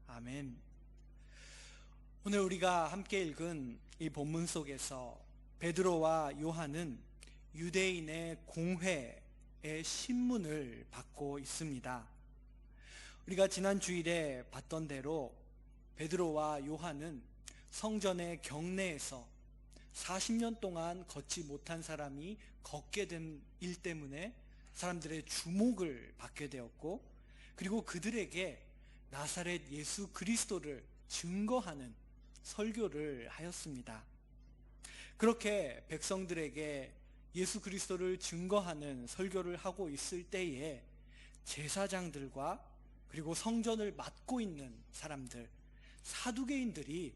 아멘. 오늘 우리가 함께 읽은 이 본문 속에서 베드로와 요한은 유대인의 공회의 신문을 받고 있습니다. 우리가 지난 주일에 봤던 대로 베드로와 요한은 성전의 경내에서 40년 동안 걷지 못한 사람이 걷게 된 일 때문에 사람들의 주목을 받게 되었고, 그리고 그들에게 나사렛 예수 그리스도를 증거하는 설교를 하였습니다. 그렇게 백성들에게 예수 그리스도를 증거하는 설교를 하고 있을 때에 제사장들과 그리고 성전을 맡고 있는 사람들, 사두개인들이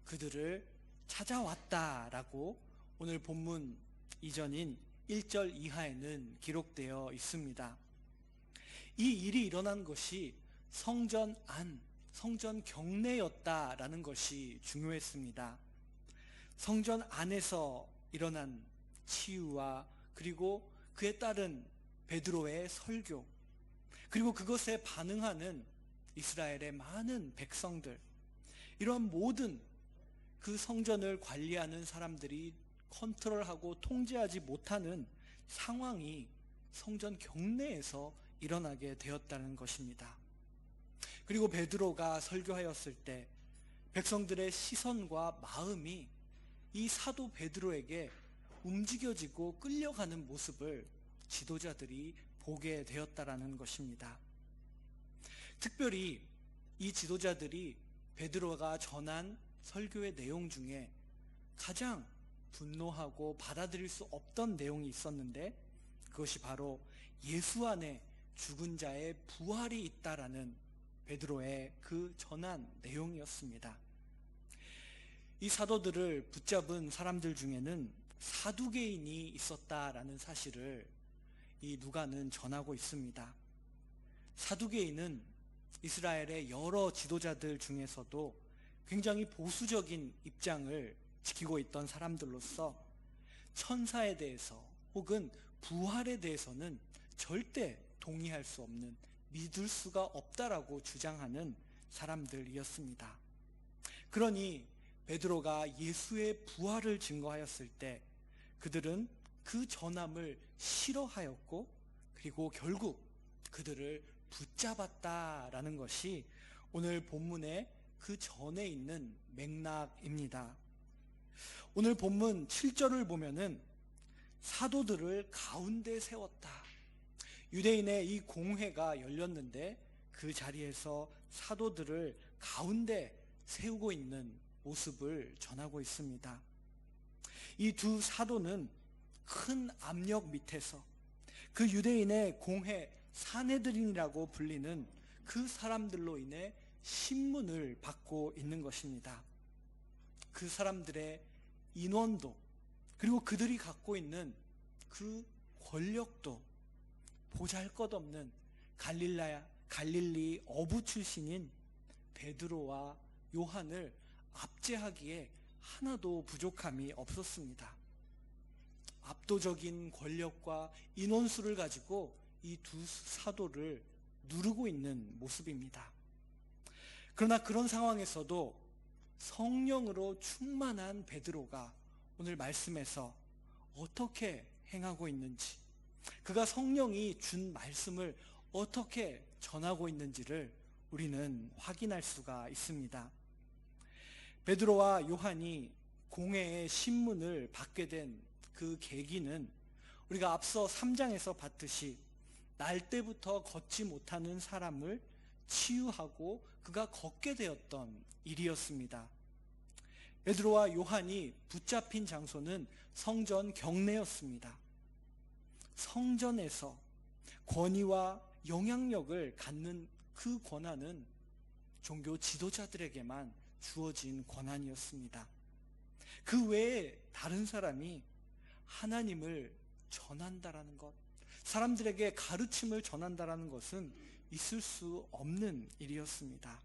그들을 찾아왔다라고 오늘 본문 이전인 1절 이하에는 기록되어 있습니다. 이 일이 일어난 것이 성전 안, 성전 경내였다라는 것이 중요했습니다. 성전 안에서 일어난 치유와 그리고 그에 따른 베드로의 설교, 그리고 그것에 반응하는 이스라엘의 많은 백성들, 이런 모든 그 성전을 관리하는 사람들이 컨트롤하고 통제하지 못하는 상황이 성전 경내에서 일어나게 되었다는 것입니다. 그리고 베드로가 설교하였을 때 백성들의 시선과 마음이 이 사도 베드로에게 움직여지고 끌려가는 모습을 지도자들이 보게 되었다라는 것입니다. 특별히 이 지도자들이 베드로가 전한 설교의 내용 중에 가장 분노하고 받아들일 수 없던 내용이 있었는데, 그것이 바로 예수 안에 죽은 자의 부활이 있다라는 베드로의 그 전한 내용이었습니다. 이 사도들을 붙잡은 사람들 중에는 사두개인이 있었다라는 사실을 이 누가는 전하고 있습니다. 사두개인은 이스라엘의 여러 지도자들 중에서도 굉장히 보수적인 입장을 지키고 있던 사람들로서 천사에 대해서 혹은 부활에 대해서는 절대 동의할 수 없는, 믿을 수가 없다라고 주장하는 사람들이었습니다. 그러니 베드로가 예수의 부활을 증거하였을 때 그들은 그 전함을 싫어하였고, 그리고 결국 그들을 붙잡았다라는 것이 오늘 본문의 그 전에 있는 맥락입니다. 오늘 본문 7절을 보면은 사도들을 가운데 세웠다. 유대인의 이 공회가 열렸는데 그 자리에서 사도들을 가운데 세우고 있는 모습을 전하고 있습니다. 이 두 사도는 큰 압력 밑에서 그 유대인의 공회 사내들인이라고 불리는 그 사람들로 인해 신문을 받고 있는 것입니다. 그 사람들의 인원도, 그리고 그들이 갖고 있는 그 권력도 보잘것없는 갈릴리 어부 출신인 베드로와 요한을 압제하기에 하나도 부족함이 없었습니다. 압도적인 권력과 인원수를 가지고 이 두 사도를 누르고 있는 모습입니다. 그러나 그런 상황에서도 성령으로 충만한 베드로가 오늘 말씀에서 어떻게 행하고 있는지, 그가 성령이 준 말씀을 어떻게 전하고 있는지를 우리는 확인할 수가 있습니다. 베드로와 요한이 공회의 신문을 받게 된 그 계기는 우리가 앞서 3장에서 봤듯이 날 때부터 걷지 못하는 사람을 치유하고 그가 걷게 되었던 일이었습니다. 베드로와 요한이 붙잡힌 장소는 성전 경내였습니다. 성전에서 권위와 영향력을 갖는 그 권한은 종교 지도자들에게만 주어진 권한이었습니다. 그 외에 다른 사람이 하나님을 전한다라는 것, 사람들에게 가르침을 전한다라는 것은 있을 수 없는 일이었습니다.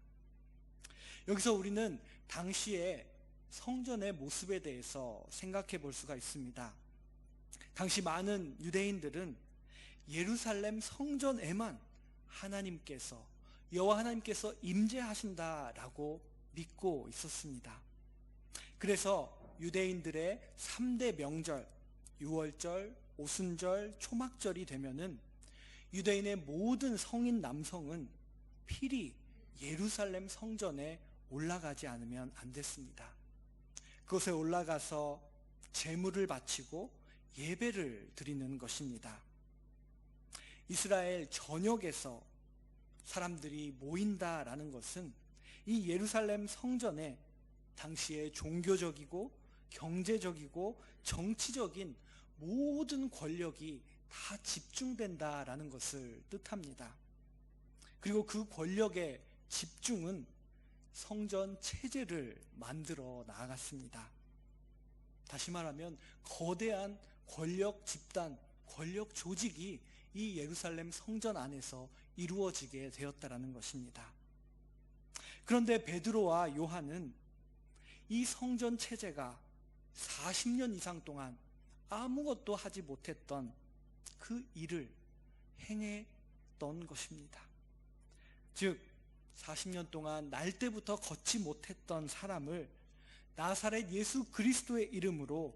여기서 우리는 당시의 성전의 모습에 대해서 생각해 볼 수가 있습니다. 당시 많은 유대인들은 예루살렘 성전에만 하나님께서 여호와 하나님께서 임재하신다라고 믿고 있었습니다. 그래서 유대인들의 3대 명절, 유월절, 오순절, 초막절이 되면은 유대인의 모든 성인 남성은 필히 예루살렘 성전에 올라가지 않으면 안 됐습니다. 그곳에 올라가서 제물을 바치고 예배를 드리는 것입니다. 이스라엘 전역에서 사람들이 모인다라는 것은 이 예루살렘 성전에 당시에 종교적이고 경제적이고 정치적인 모든 권력이 다 집중된다라는 것을 뜻합니다. 그리고 그 권력의 집중은 성전 체제를 만들어 나아갔습니다. 다시 말하면 거대한 권력 집단, 권력 조직이 이 예루살렘 성전 안에서 이루어지게 되었다라는 것입니다. 그런데 베드로와 요한은 이 성전 체제가 40년 이상 동안 아무것도 하지 못했던 그 일을 행했던 것입니다. 즉 40년 동안 날 때부터 걷지 못했던 사람을 나사렛 예수 그리스도의 이름으로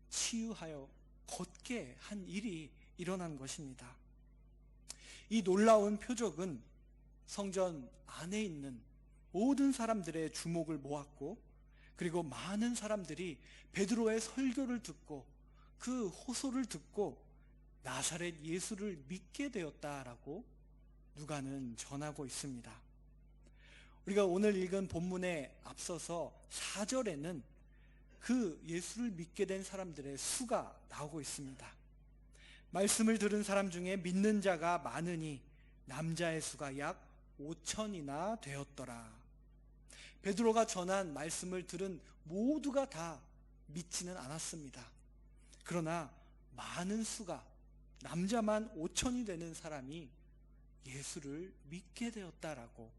치유하여 걷게 한 일이 일어난 것입니다. 이 놀라운 표적은 성전 안에 있는 모든 사람들의 주목을 모았고, 그리고 많은 사람들이 베드로의 설교를 듣고 그 호소를 듣고 나사렛 예수를 믿게 되었다라고 누가는 전하고 있습니다. 우리가 오늘 읽은 본문에 앞서서 4절에는 그 예수를 믿게 된 사람들의 수가 나오고 있습니다. 말씀을 들은 사람 중에 믿는 자가 많으니 남자의 수가 약 5천이나 되었더라. 베드로가 전한 말씀을 들은 모두가 다 믿지는 않았습니다. 그러나 많은 수가, 남자만 5천이 되는 사람이 예수를 믿게 되었다라고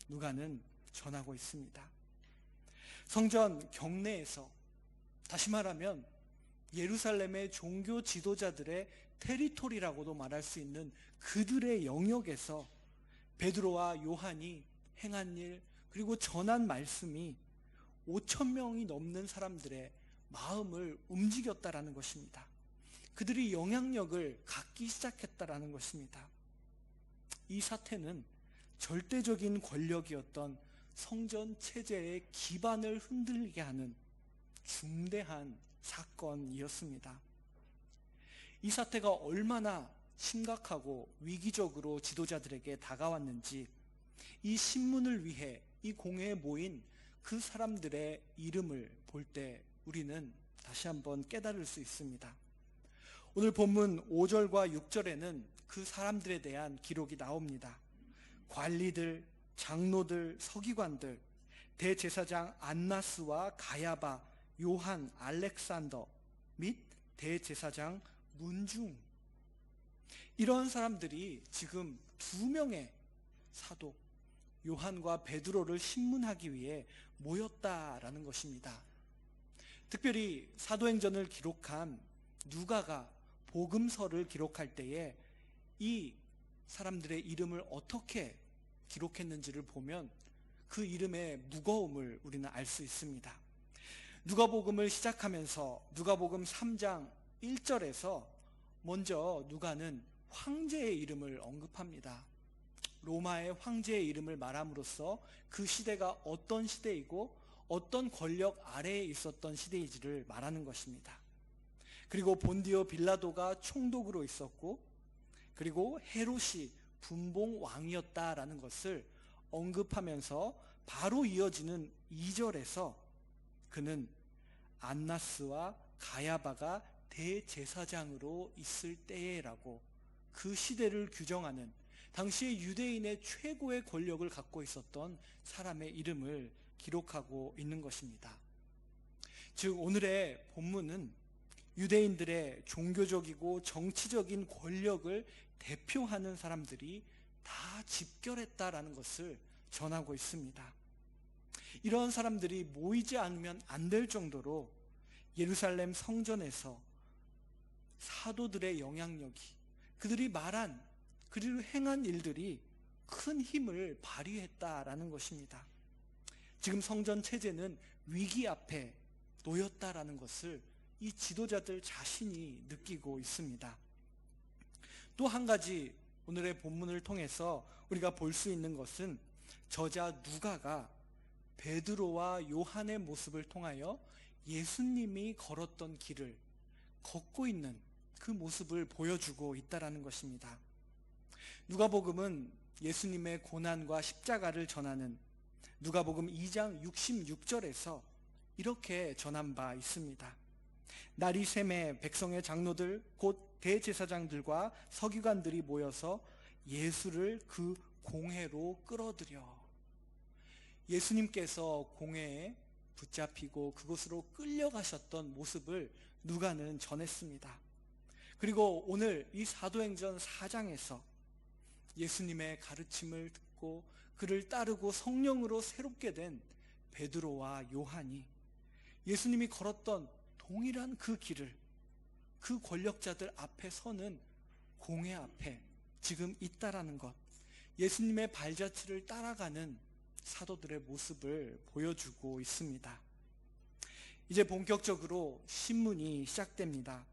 누가는 전하고 있습니다. 성전 경내에서, 다시 말하면 예루살렘의 종교 지도자들의 테리토리라고도 말할 수 있는 그들의 영역에서 베드로와 요한이 행한 일, 그리고 전한 말씀이 5천 명이 넘는 사람들의 마음을 움직였다라는 것입니다. 그들이 영향력을 갖기 시작했다라는 것입니다. 이 사태는 절대적인 권력이었던 성전 체제의 기반을 흔들리게 하는 중대한 사건이었습니다. 이 사태가 얼마나 심각하고 위기적으로 지도자들에게 다가왔는지 이 신문을 위해 이 공회에 모인 그 사람들의 이름을 볼 때 우리는 다시 한번 깨달을 수 있습니다. 오늘 본문 5절과 6절에는 그 사람들에 대한 기록이 나옵니다. 관리들, 장로들, 서기관들, 대제사장 안나스와 가야바, 요한, 알렉산더 및 대제사장 문중, 이런 사람들이 지금 2명의 사도 요한과 베드로를 신문하기 위해 모였다라는 것입니다. 특별히 사도행전을 기록한 누가가 복음서를 기록할 때에 이 사람들의 이름을 어떻게 기록했는지를 보면 그 이름의 무거움을 우리는 알 수 있습니다. 누가복음을 시작하면서 누가복음 3장 1절에서 먼저 누가는 황제의 이름을 언급합니다. 로마의 황제의 이름을 말함으로써 그 시대가 어떤 시대이고 어떤 권력 아래에 있었던 시대인지를 말하는 것입니다. 그리고 본디오 빌라도가 총독으로 있었고, 그리고 헤롯이 분봉 왕이었다라는 것을 언급하면서 바로 이어지는 2절에서 그는 안나스와 가야바가 대제사장으로 있을 때라고 그 시대를 규정하는 당시의 유대인의 최고의 권력을 갖고 있었던 사람의 이름을 기록하고 있는 것입니다. 즉 오늘의 본문은 유대인들의 종교적이고 정치적인 권력을 대표하는 사람들이 다 집결했다라는 것을 전하고 있습니다. 이런 사람들이 모이지 않으면 안 될 정도로 예루살렘 성전에서 사도들의 영향력이, 그들이 말한, 그들이 행한 일들이 큰 힘을 발휘했다라는 것입니다. 지금 성전 체제는 위기 앞에 놓였다라는 것을 이 지도자들 자신이 느끼고 있습니다. 또 한 가지 오늘의 본문을 통해서 우리가 볼 수 있는 것은 저자 누가가 베드로와 요한의 모습을 통하여 예수님이 걸었던 길을 걷고 있는 그 모습을 보여주고 있다라는 것입니다. 누가복음은 예수님의 고난과 십자가를 전하는 누가복음 2장 66절에서 이렇게 전한 바 있습니다. 날이 새매 백성의 장로들 곧 대제사장들과 서기관들이 모여서 예수를 그 공회로 끌어들여. 예수님께서 공회에 붙잡히고 그곳으로 끌려가셨던 모습을 누가는 전했습니다. 그리고 오늘 이 사도행전 4장에서 예수님의 가르침을 듣고 그를 따르고 성령으로 새롭게 된 베드로와 요한이 예수님이 걸었던 동일한 그 길을 그 권력자들 앞에 서는 공회 앞에 지금 있다라는 것, 예수님의 발자취를 따라가는 사도들의 모습을 보여주고 있습니다. 이제 본격적으로 신문이 시작됩니다.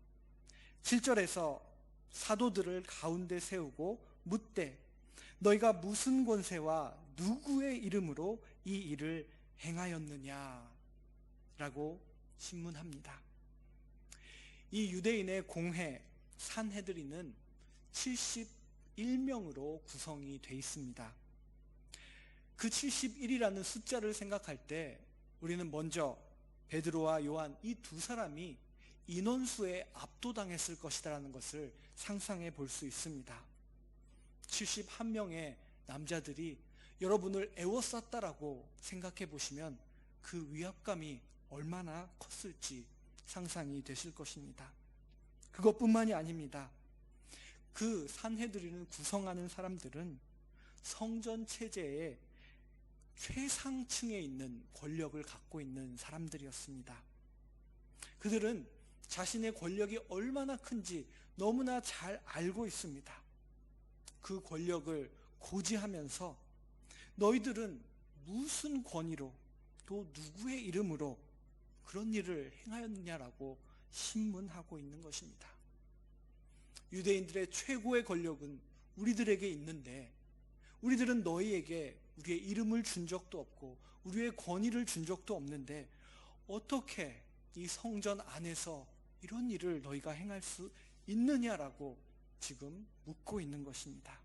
7절에서 사도들을 가운데 세우고 묻되 너희가 무슨 권세와 누구의 이름으로 이 일을 행하였느냐 라고 신문합니다. 이 유대인의 공회 산헤드린은 71명으로 구성이 되어 있습니다. 그 71이라는 숫자를 생각할 때 우리는 먼저 베드로와 요한 이 두 사람이 인원수에 압도당했을 것이라는 것을 상상해 볼 수 있습니다. 71명의 남자들이 여러분을 에워쌌다라고 생각해 보시면 그 위압감이 얼마나 컸을지 상상이 되실 것입니다. 그것뿐만이 아닙니다. 그 산헤드린을 구성하는 사람들은 성전 체제의 최상층에 있는 권력을 갖고 있는 사람들이었습니다. 그들은 자신의 권력이 얼마나 큰지 너무나 잘 알고 있습니다. 그 권력을 고지하면서 너희들은 무슨 권위로 또 누구의 이름으로 그런 일을 행하였느냐라고 신문하고 있는 것입니다. 유대인들의 최고의 권력은 우리들에게 있는데 우리들은 너희에게 우리의 이름을 준 적도 없고 우리의 권위를 준 적도 없는데 어떻게 이 성전 안에서 이런 일을 너희가 행할 수 있느냐라고 지금 묻고 있는 것입니다.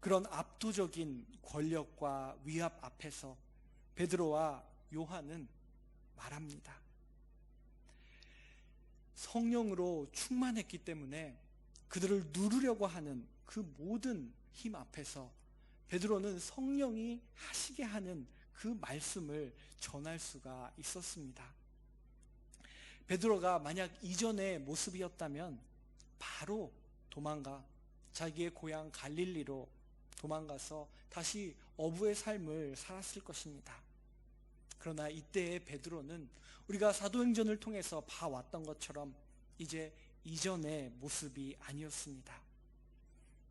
그런 압도적인 권력과 위압 앞에서 베드로와 요한은 말합니다. 성령으로 충만했기 때문에 그들을 누르려고 하는 그 모든 힘 앞에서 베드로는 성령이 하시게 하는 그 말씀을 전할 수가 있었습니다. 베드로가 만약 이전의 모습이었다면 바로 도망가 자기의 고향 갈릴리로 도망가서 다시 어부의 삶을 살았을 것입니다. 그러나 이때의 베드로는 우리가 사도행전을 통해서 봐왔던 것처럼 이제 이전의 모습이 아니었습니다.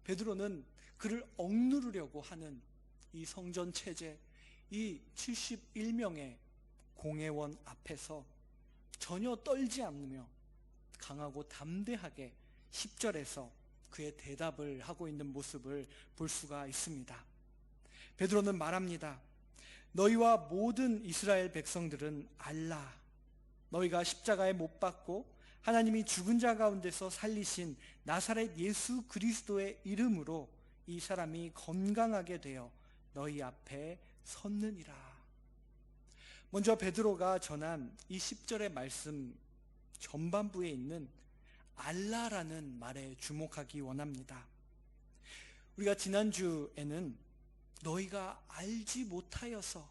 베드로는 그를 억누르려고 하는 이 성전 체제, 이 71명의 공회원 앞에서 전혀 떨지 않으며 강하고 담대하게 10절에서 그의 대답을 하고 있는 모습을 볼 수가 있습니다. 베드로는 말합니다. 너희와 모든 이스라엘 백성들은 알라. 너희가 십자가에 못 박고 하나님이 죽은 자 가운데서 살리신 나사렛 예수 그리스도의 이름으로 이 사람이 건강하게 되어 너희 앞에 섰느니라. 먼저 베드로가 전한 이 10절의 말씀 전반부에 있는 알라라는 말에 주목하기 원합니다. 우리가 지난주에는 너희가 알지 못하여서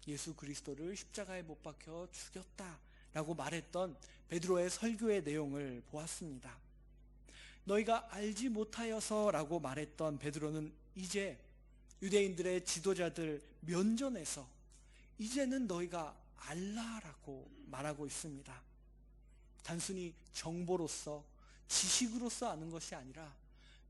예수 그리스도를 십자가에 못 박혀 죽였다라고 말했던 베드로의 설교의 내용을 보았습니다. 너희가 알지 못하여서라고 말했던 베드로는 이제 유대인들의 지도자들 면전에서 이제는 너희가 알라라고 말하고 있습니다. 단순히 정보로서 지식으로서 아는 것이 아니라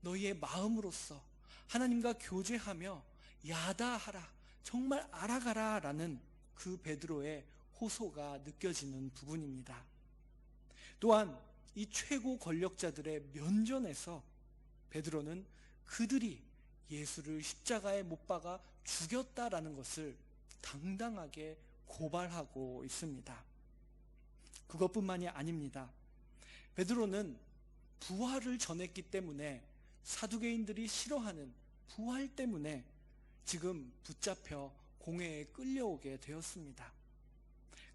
너희의 마음으로서 하나님과 교제하며 야다하라, 정말 알아가라 라는 그 베드로의 호소가 느껴지는 부분입니다. 또한 이 최고 권력자들의 면전에서 베드로는 그들이 예수를 십자가에 못 박아 죽였다라는 것을 당당하게 고발하고 있습니다. 그것뿐만이 아닙니다. 베드로는 부활을 전했기 때문에, 사두개인들이 싫어하는 부활 때문에 지금 붙잡혀 공회에 끌려오게 되었습니다.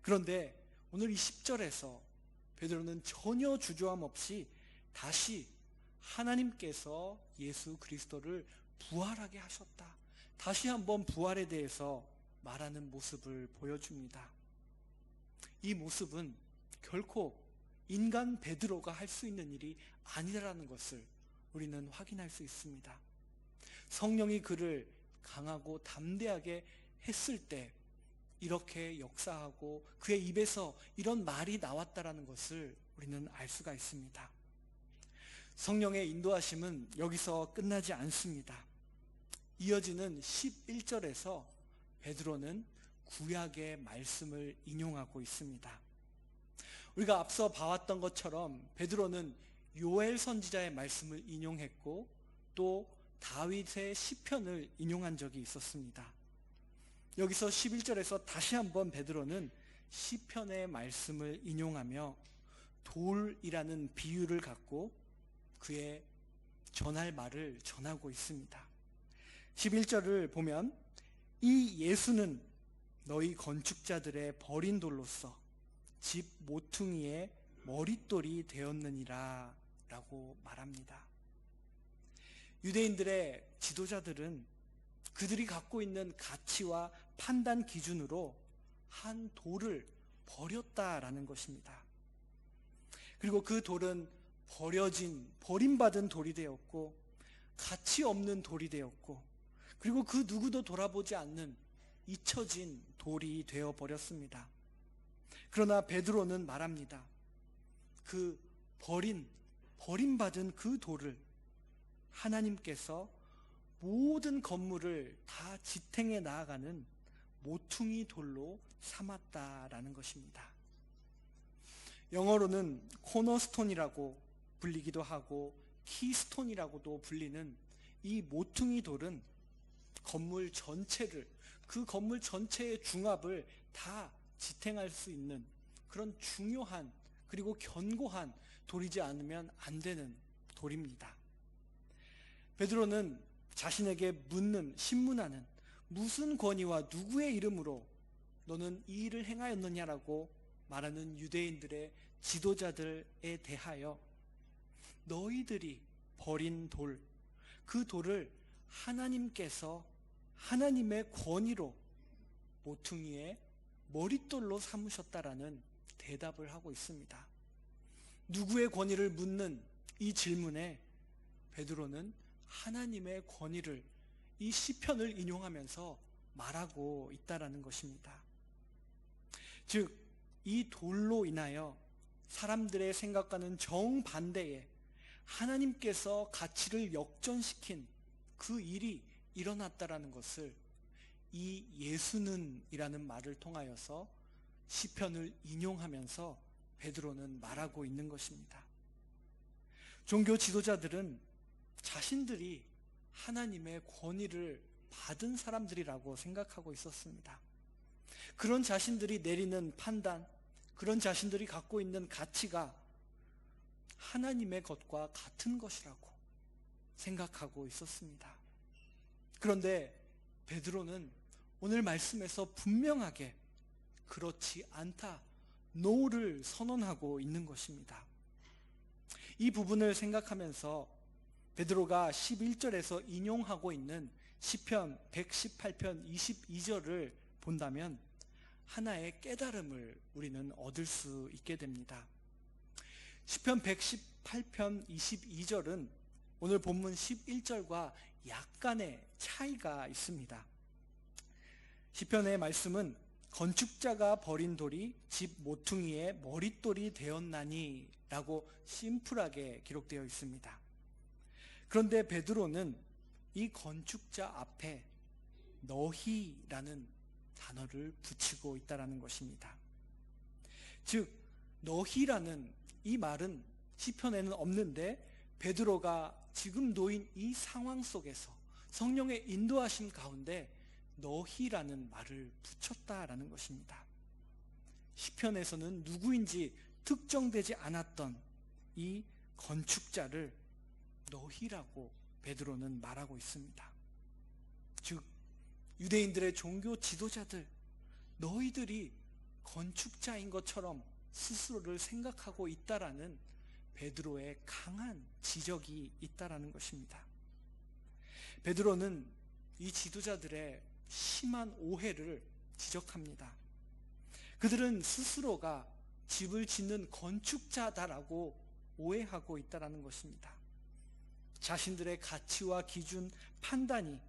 그런데 오늘 이 10절에서 베드로는 전혀 주저함 없이 다시 하나님께서 예수 그리스도를 부활하게 하셨다, 다시 한번 부활에 대해서 말하는 모습을 보여줍니다. 이 모습은 결코 인간 베드로가 할 수 있는 일이 아니라는 것을 우리는 확인할 수 있습니다. 성령이 그를 강하고 담대하게 했을 때 이렇게 역사하고 그의 입에서 이런 말이 나왔다라는 것을 우리는 알 수가 있습니다. 성령의 인도하심은 여기서 끝나지 않습니다. 이어지는 11절에서 베드로는 구약의 말씀을 인용하고 있습니다. 우리가 앞서 봐왔던 것처럼 베드로는 요엘 선지자의 말씀을 인용했고 또 다윗의 시편을 인용한 적이 있었습니다. 여기서 11절에서 다시 한번 베드로는 시편의 말씀을 인용하며 돌이라는 비유를 갖고 그의 전할 말을 전하고 있습니다. 11절을 보면 이 예수는 너희 건축자들의 버린 돌로서 집 모퉁이의 머릿돌이 되었느니라 라고 말합니다. 유대인들의 지도자들은 그들이 갖고 있는 가치와 판단 기준으로 한 돌을 버렸다라는 것입니다. 그리고 그 돌은 버림받은 돌이 되었고 가치 없는 돌이 되었고, 그리고 그 누구도 돌아보지 않는 잊혀진 돌이 되어버렸습니다. 그러나 베드로는 말합니다. 그 버림받은 그 돌을 하나님께서 모든 건물을 다 지탱해 나아가는 모퉁이 돌로 삼았다라는 것입니다. 영어로는 코너스톤이라고 불리기도 하고 키스톤이라고도 불리는 이 모퉁이 돌은 건물 전체를, 그 건물 전체의 중압을 다 지탱할 수 있는 그런 중요한 그리고 견고한 돌이지 않으면 안 되는 돌입니다. 베드로는 자신에게 신문하는 무슨 권위와 누구의 이름으로 너는 이 일을 행하였느냐라고 말하는 유대인들의 지도자들에 대하여 너희들이 버린 돌, 그 돌을 하나님께서 하나님의 권위로 모퉁이의 머릿돌로 삼으셨다라는 대답을 하고 있습니다. 누구의 권위를 묻는 이 질문에 베드로는 하나님의 권위를 이 시편을 인용하면서 말하고 있다라는 것입니다. 즉, 이 돌로 인하여 사람들의 생각과는 정반대의 하나님께서 가치를 역전시킨 그 일이 일어났다라는 것을 이 예수는 이라는 말을 통하여서 시편을 인용하면서 베드로는 말하고 있는 것입니다. 종교 지도자들은 자신들이 하나님의 권위를 받은 사람들이라고 생각하고 있었습니다. 그런 자신들이 내리는 판단, 그런 자신들이 갖고 있는 가치가 하나님의 것과 같은 것이라고 생각하고 있었습니다. 그런데 베드로는 오늘 말씀에서 분명하게 그렇지 않다, no를 선언하고 있는 것입니다. 이 부분을 생각하면서 베드로가 11절에서 인용하고 있는 시편 118편 22절을 본다면 하나의 깨달음을 우리는 얻을 수 있게 됩니다. 시편 118편 22절은 오늘 본문 11절과 약간의 차이가 있습니다. 시편의 말씀은 건축자가 버린 돌이 집 모퉁이의 머릿돌이 되었나니 라고 심플하게 기록되어 있습니다. 그런데 베드로는 이 건축자 앞에 너희라는 단어를 붙이고 있다는 것입니다. 즉 너희라는 이 말은 시편에는 없는데 베드로가 지금 놓인 이 상황 속에서 성령의 인도하심 가운데 너희라는 말을 붙였다라는 것입니다. 시편에서는 누구인지 특정되지 않았던 이 건축자를 너희라고 베드로는 말하고 있습니다. 즉 유대인들의 종교 지도자들, 너희들이 건축자인 것처럼 스스로를 생각하고 있다라는 베드로의 강한 지적이 있다라는 것입니다. 베드로는 이 지도자들의 심한 오해를 지적합니다. 그들은 스스로가 집을 짓는 건축자다라고 오해하고 있다라는 것입니다. 자신들의 가치와 기준, 판단이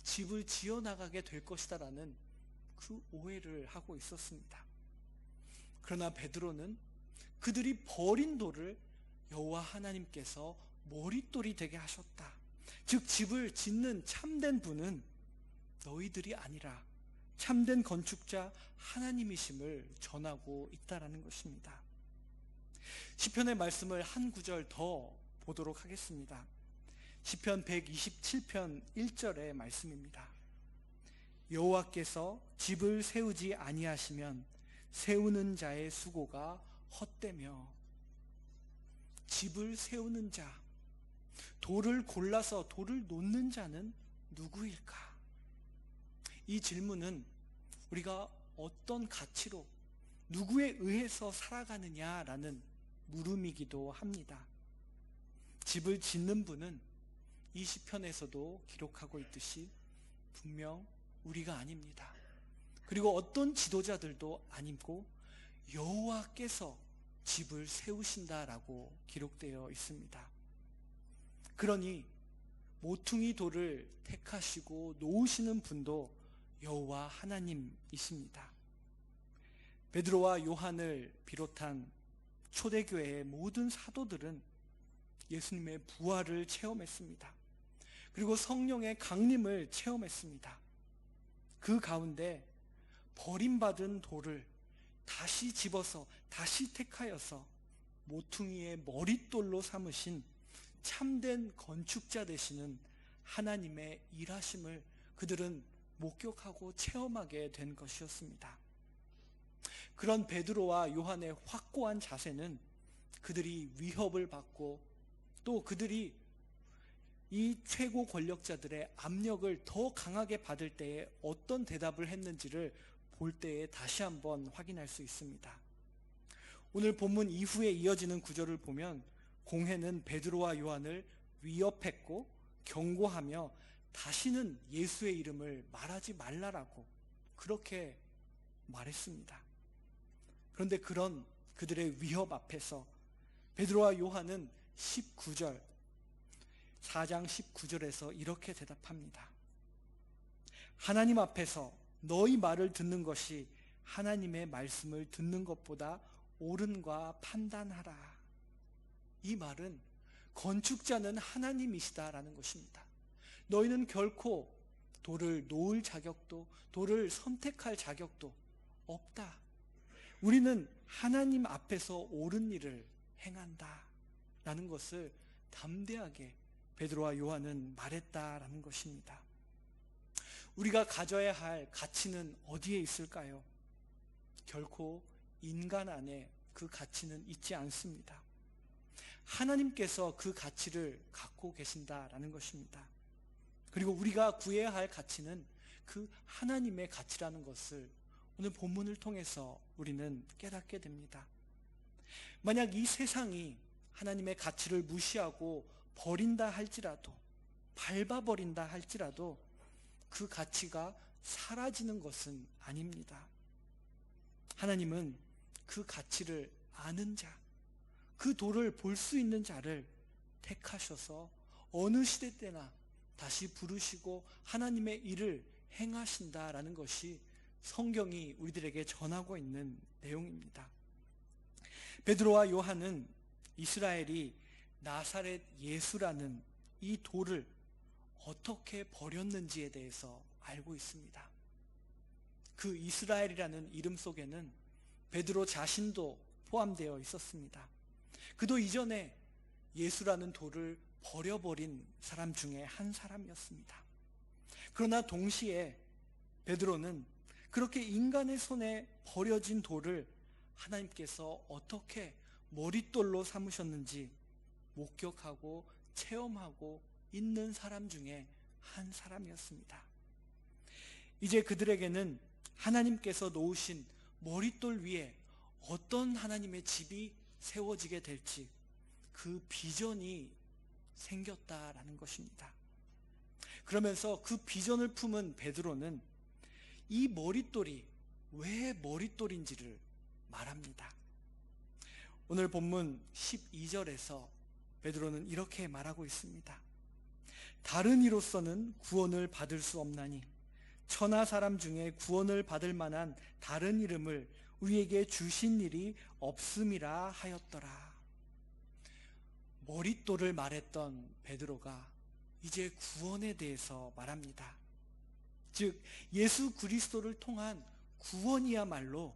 집을 지어나가게 될 것이다라는 그 오해를 하고 있었습니다. 그러나 베드로는 그들이 버린 돌을 여호와 하나님께서 머릿돌이 되게 하셨다. 즉 집을 짓는 참된 분은 너희들이 아니라 참된 건축자 하나님이심을 전하고 있다라는 것입니다. 시편의 말씀을 한 구절 더 보도록 하겠습니다. 시편 127편 1절의 말씀입니다. 여호와께서 집을 세우지 아니하시면 세우는 자의 수고가 헛되며. 집을 세우는 자, 돌을 골라서 돌을 놓는 자는 누구일까? 이 질문은 우리가 어떤 가치로 누구에 의해서 살아가느냐라는 물음이기도 합니다. 집을 짓는 분은 이 시편에서도 기록하고 있듯이 분명 우리가 아닙니다. 그리고 어떤 지도자들도 아니고 여호와께서 집을 세우신다라고 기록되어 있습니다. 그러니 모퉁이 돌을 택하시고 놓으시는 분도 여호와 하나님이십니다. 베드로와 요한을 비롯한 초대교회의 모든 사도들은 예수님의 부활을 체험했습니다. 그리고 성령의 강림을 체험했습니다. 그 가운데 버림받은 돌을 다시 집어서 다시 택하여서 모퉁이의 머릿돌로 삼으신 참된 건축자 되시는 하나님의 일하심을 그들은 목격하고 체험하게 된 것이었습니다. 그런 베드로와 요한의 확고한 자세는 그들이 위협을 받고 또 그들이 이 최고 권력자들의 압력을 더 강하게 받을 때에 어떤 대답을 했는지를 볼 때에 다시 한번 확인할 수 있습니다. 오늘 본문 이후에 이어지는 구절을 보면 공회는 베드로와 요한을 위협했고 경고하며 다시는 예수의 이름을 말하지 말라라고 그렇게 말했습니다. 그런데 그런 그들의 위협 앞에서 베드로와 요한은 4장 19절에서 이렇게 대답합니다. 하나님 앞에서 너희 말을 듣는 것이 하나님의 말씀을 듣는 것보다 옳은가 판단하라. 이 말은 건축자는 하나님이시다라는 것입니다. 너희는 결코 돌을 놓을 자격도 돌을 선택할 자격도 없다. 우리는 하나님 앞에서 옳은 일을 행한다 라는 것을 담대하게 베드로와 요한은 말했다라는 것입니다. 우리가 가져야 할 가치는 어디에 있을까요? 결코 인간 안에 그 가치는 있지 않습니다. 하나님께서 그 가치를 갖고 계신다라는 것입니다. 그리고 우리가 구해야 할 가치는 그 하나님의 가치라는 것을 오늘 본문을 통해서 우리는 깨닫게 됩니다. 만약 이 세상이 하나님의 가치를 무시하고 버린다 할지라도, 밟아버린다 할지라도 그 가치가 사라지는 것은 아닙니다. 하나님은 그 가치를 아는 자, 그 도를 볼 수 있는 자를 택하셔서 어느 시대 때나 다시 부르시고 하나님의 일을 행하신다라는 것이 성경이 우리들에게 전하고 있는 내용입니다. 베드로와 요한은 이스라엘이 나사렛 예수라는 이 돌을 어떻게 버렸는지에 대해서 알고 있습니다. 그 이스라엘이라는 이름 속에는 베드로 자신도 포함되어 있었습니다. 그도 이전에 예수라는 돌을 버려버린 사람 중에 한 사람이었습니다. 그러나 동시에 베드로는 그렇게 인간의 손에 버려진 돌을 하나님께서 어떻게 머릿돌로 삼으셨는지 목격하고 체험하고 있는 사람 중에 한 사람이었습니다. 이제 그들에게는 하나님께서 놓으신 머릿돌 위에 어떤 하나님의 집이 세워지게 될지 그 비전이 생겼다라는 것입니다. 그러면서 그 비전을 품은 베드로는 이 머릿돌이 왜 머릿돌인지를 말합니다. 오늘 본문 12절에서 베드로는 이렇게 말하고 있습니다. 다른 이로서는 구원을 받을 수 없나니 천하 사람 중에 구원을 받을 만한 다른 이름을 우리에게 주신 일이 없음이라 하였더라. 머릿돌을 말했던 베드로가 이제 구원에 대해서 말합니다. 즉 예수 그리스도를 통한 구원이야말로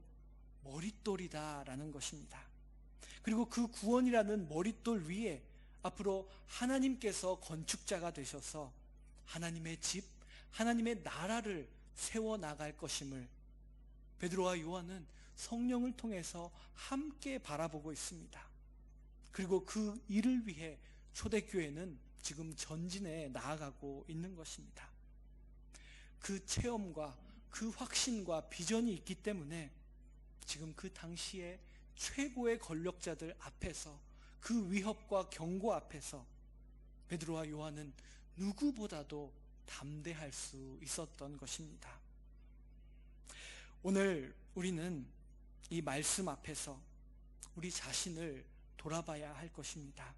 머릿돌이다라는 것입니다. 그리고 그 구원이라는 머릿돌 위에 앞으로 하나님께서 건축자가 되셔서 하나님의 집, 하나님의 나라를 세워나갈 것임을 베드로와 요한은 성령을 통해서 함께 바라보고 있습니다. 그리고 그 일을 위해 초대교회는 지금 전진해 나아가고 있는 것입니다. 그 체험과 그 확신과 비전이 있기 때문에 지금 그 당시에 최고의 권력자들 앞에서 그 위협과 경고 앞에서 베드로와 요한은 누구보다도 담대할 수 있었던 것입니다. 오늘 우리는 이 말씀 앞에서 우리 자신을 돌아봐야 할 것입니다.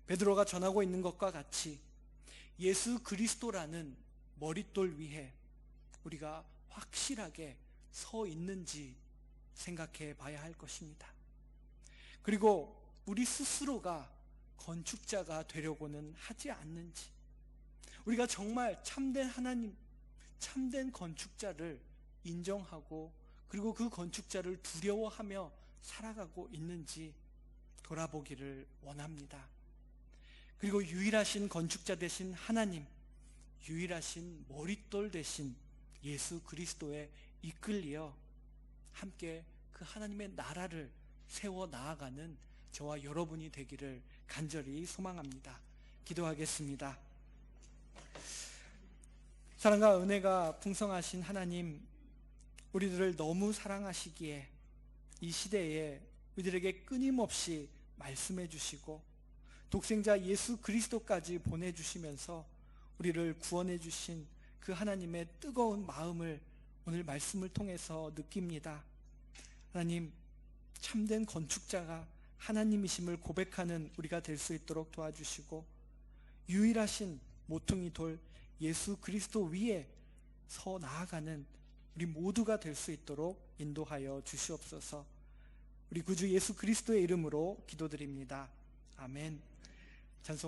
베드로가 전하고 있는 것과 같이 예수 그리스도라는 머릿돌 위에 우리가 확실하게 서 있는지 생각해 봐야 할 것입니다. 그리고 우리 스스로가 건축자가 되려고는 하지 않는지, 우리가 정말 참된 하나님, 참된 건축자를 인정하고 그리고 그 건축자를 두려워하며 살아가고 있는지 돌아보기를 원합니다. 그리고 유일하신 건축자 되신 하나님, 유일하신 머릿돌 되신 예수 그리스도에 이끌려 함께 그 하나님의 나라를 세워 나아가는 저와 여러분이 되기를 간절히 소망합니다. 기도하겠습니다. 사랑과 은혜가 풍성하신 하나님, 우리들을 너무 사랑하시기에 이 시대에 우리들에게 끊임없이 말씀해 주시고 독생자 예수 그리스도까지 보내주시면서 우리를 구원해 주신 그 하나님의 뜨거운 마음을 오늘 말씀을 통해서 느낍니다. 하나님, 참된 건축자가 하나님이심을 고백하는 우리가 될 수 있도록 도와주시고 유일하신 모퉁이 돌 예수 그리스도 위에 서 나아가는 우리 모두가 될 수 있도록 인도하여 주시옵소서. 우리 구주 예수 그리스도의 이름으로 기도드립니다. 아멘.